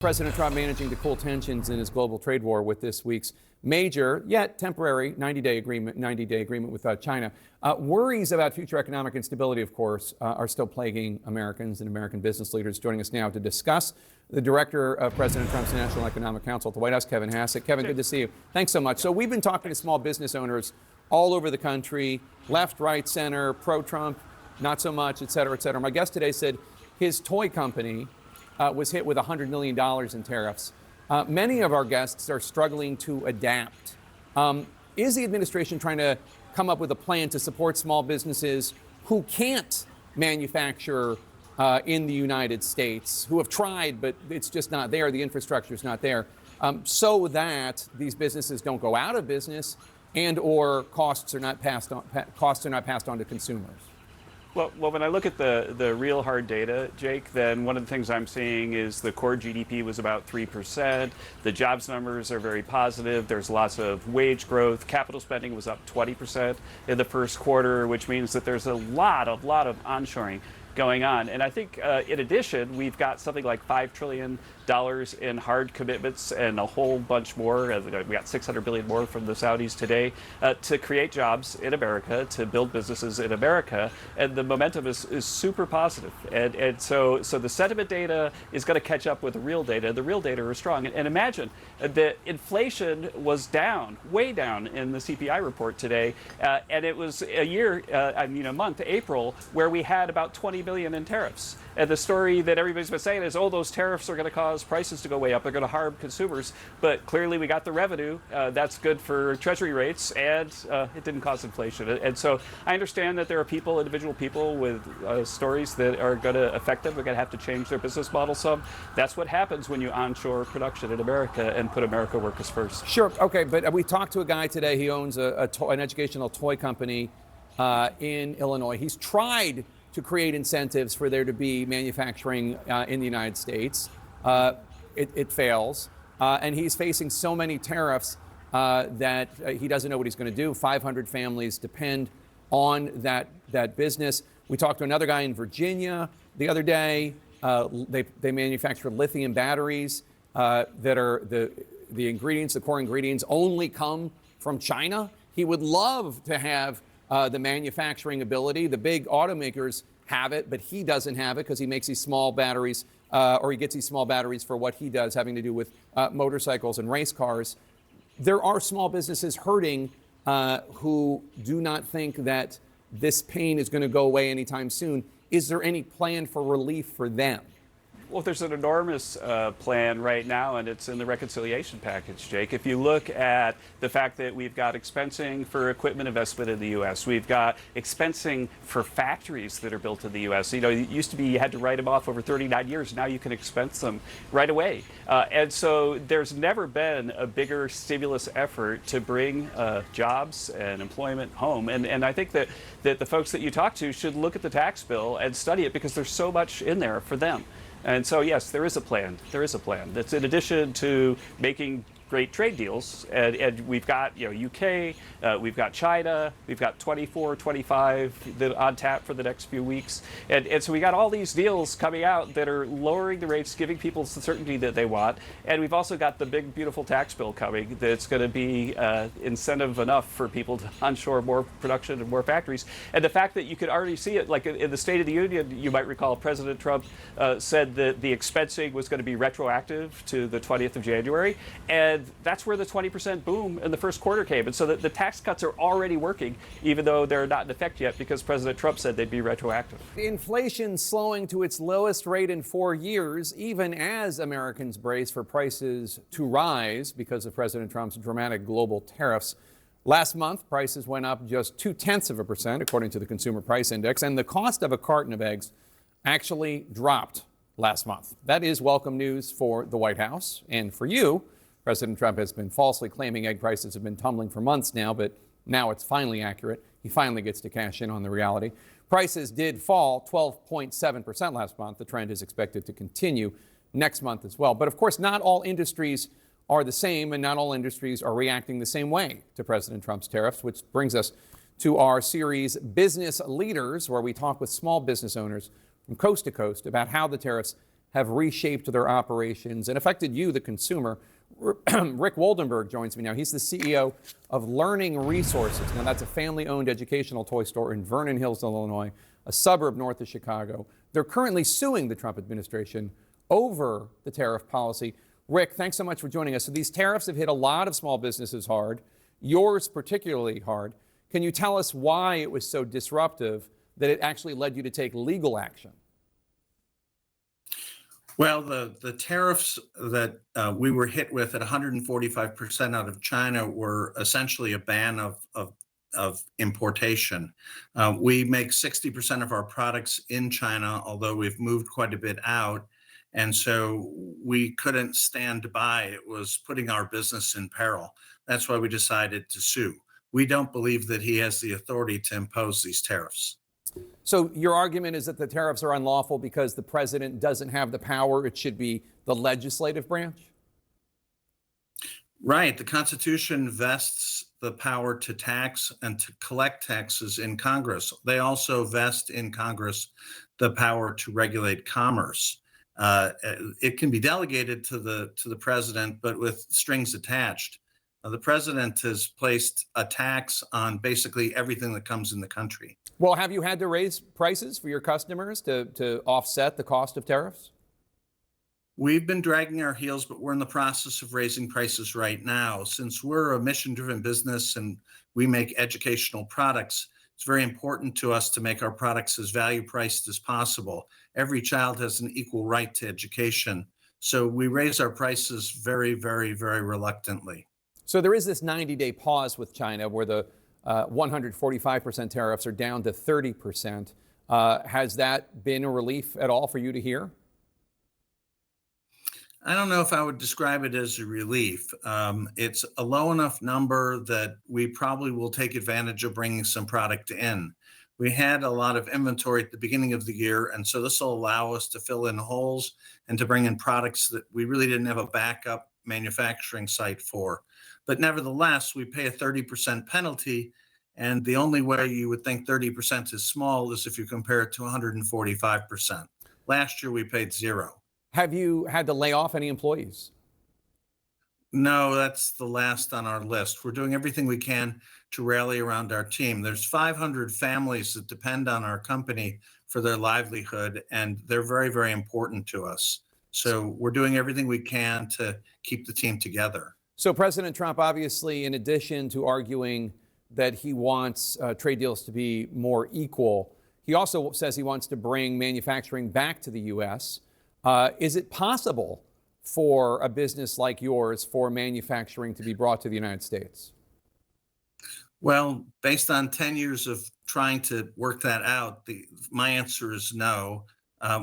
President Trump managing to cool tensions in his global trade war with this week's major, yet temporary, 90-day agreement with China. Worries about future economic instability, of course, are still plaguing Americans and American business leaders. Joining us now to discuss, the director of President Trump's National Economic Council at the White House, Kevin Hassett. Kevin, good to see you. Thanks so much. So we've been talking to small business owners all over the country, left, right, center, pro-Trump, not so much, et cetera, et cetera. My guest today said his toy company was hit with $100 million in tariffs. Many of our guests are struggling to adapt. Is the administration trying to come up with a plan to support small businesses who can't manufacture in the United States, who have tried, but it's just not there, the infrastructure is not there, so that these businesses don't go out of business and or costs are not passed on to consumers? Well, when I look at the real hard data, Jake, then one of the things I'm seeing is the core GDP was about 3%. The jobs numbers are very positive. There's lots of wage growth. Capital spending was up 20% in the first quarter, which means that there's a lot of onshoring going on. And I think in addition, we've got something like $5 trillion in hard commitments and a whole bunch more. We got $600 billion more from the Saudis today to create jobs in America, to build businesses in America. And the momentum is super positive. And so the sentiment data is going to catch up with the real data. The real data are strong. And imagine that inflation was down, way down in the CPI report today. And it was a month, April, where we had about 20 billion in tariffs. And the story that everybody's been saying is, oh, those tariffs are going to cause prices to go way up. They're going to harm consumers. But clearly we got the revenue. That's good for treasury rates, and it didn't cause inflation. And so I understand that there are individual people with stories that are going to affect them. They're going to have to change their business model some. That's what happens when you onshore production in America and put America workers first. Sure. Okay. But we talked to a guy today. He owns an educational toy company in Illinois. He's tried to create incentives for there to be manufacturing in the United States. It fails. And he's facing so many tariffs that he doesn't know what he's going to do. 500 families depend on that business. We talked to another guy in Virginia the other day. They manufacture lithium batteries that are the ingredients, the core ingredients, only come from China. He would love to have the manufacturing ability. The big automakers have it, but he doesn't have it because he makes these small batteries, or he gets these small batteries for what he does, having to do with motorcycles and race cars. There are small businesses hurting who do not think that this pain is going to go away anytime soon. Is there any plan for relief for them? Well, there's an enormous plan right now, and it's in the reconciliation package, Jake. If you look at the fact that we've got expensing for equipment investment in the U.S., we've got expensing for factories that are built in the U.S. You know, it used to be you had to write them off over 39 years. Now you can expense them right away. And so there's never been a bigger stimulus effort to bring jobs and employment home. And I think that the folks that you talk to should look at the tax bill and study it, because there's so much in there for them. And so, yes, there is a plan. There is a plan. That's in addition to making great trade deals. And we've got, UK, we've got China, we've got 24, 25 that on tap for the next few weeks. And so we got all these deals coming out that are lowering the rates, giving people the certainty that they want. And we've also got the big, beautiful tax bill coming that's going to be incentive enough for people to onshore more production and more factories. And the fact that you could already see it, like in the State of the Union, you might recall President Trump said that the expensing was going to be retroactive to the 20th of January. And that's where the 20% boom in the first quarter came. And so the tax cuts are already working, even though they're not in effect yet, because President Trump said they'd be retroactive. Inflation slowing to its lowest rate in 4 years, even as Americans brace for prices to rise because of President Trump's dramatic global tariffs. Last month, prices went up just 0.2%, according to the Consumer Price Index, and the cost of a carton of eggs actually dropped last month. That is welcome news for the White House and for you. President Trump has been falsely claiming egg prices have been tumbling for months now, but now it's finally accurate. He finally gets to cash in on the reality. Prices did fall 12.7% last month. The trend is expected to continue next month as well. But of course, not all industries are the same, and not all industries are reacting the same way to President Trump's tariffs, which brings us to our series Business Leaders, where we talk with small business owners from coast to coast about how the tariffs have reshaped their operations and affected you, the consumer. Rick Woldenberg joins me now. He's the CEO of Learning Resources. Now, that's a family-owned educational toy store in Vernon Hills, Illinois, a suburb north of Chicago. They're currently suing the Trump administration over the tariff policy. Rick, thanks so much for joining us. So these tariffs have hit a lot of small businesses hard, yours particularly hard. Can you tell us why it was so disruptive that it actually led you to take legal action? Well, the tariffs that we were hit with at 145% out of China were essentially a ban of importation. We make 60% of our products in China, although we've moved quite a bit out. And so we couldn't stand by. It was putting our business in peril. That's why we decided to sue. We don't believe that he has the authority to impose these tariffs. So your argument is that the tariffs are unlawful because the president doesn't have the power. It should be the legislative branch? Right. The Constitution vests the power to tax and to collect taxes in Congress. They also vest in Congress the power to regulate commerce. It can be delegated to the president, but with strings attached. The president has placed a tax on basically everything that comes in the country. Well, have you had to raise prices for your customers to offset the cost of tariffs? We've been dragging our heels, but we're in the process of raising prices right now. Since we're a mission-driven business and we make educational products, it's very important to us to make our products as value-priced as possible. Every child has an equal right to education. So we raise our prices very, very, very reluctantly. So there is this 90-day pause with China where the 145% tariffs are down to 30%. Has that been a relief at all for you to hear? I don't know if I would describe it as a relief. It's a low enough number that we probably will take advantage of bringing some product in. We had a lot of inventory at the beginning of the year, and so this will allow us to fill in holes and to bring in products that we really didn't have a backup manufacturing site for. But nevertheless, we pay a 30% penalty, and the only way you would think 30% is small is if you compare it to 145%. Last year, we paid zero. Have you had to lay off any employees? No, that's the last on our list. We're doing everything we can to rally around our team. There's 500 families that depend on our company for their livelihood, and they're very, very important to us. So we're doing everything we can to keep the team together. So President Trump, obviously, in addition to arguing that he wants trade deals to be more equal, he also says he wants to bring manufacturing back to the U.S. Is it possible for a business like yours for manufacturing to be brought to the United States? Well, based on 10 years of trying to work that out, my answer is no.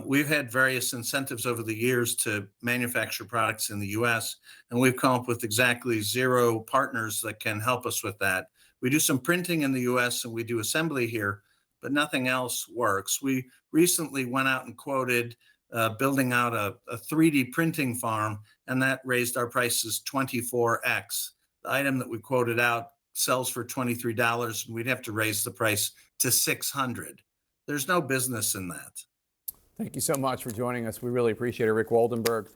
We've had various incentives over the years to manufacture products in the U.S., and we've come up with exactly zero partners that can help us with that. We do some printing in the U.S. and we do assembly here, but nothing else works. We recently went out and quoted building out a 3D printing farm, and that raised our prices 24x. The item that we quoted out sells for $23, and we'd have to raise the price to $600. There's no business in that. Thank you so much for joining us. We really appreciate it. Rick Woldenberg,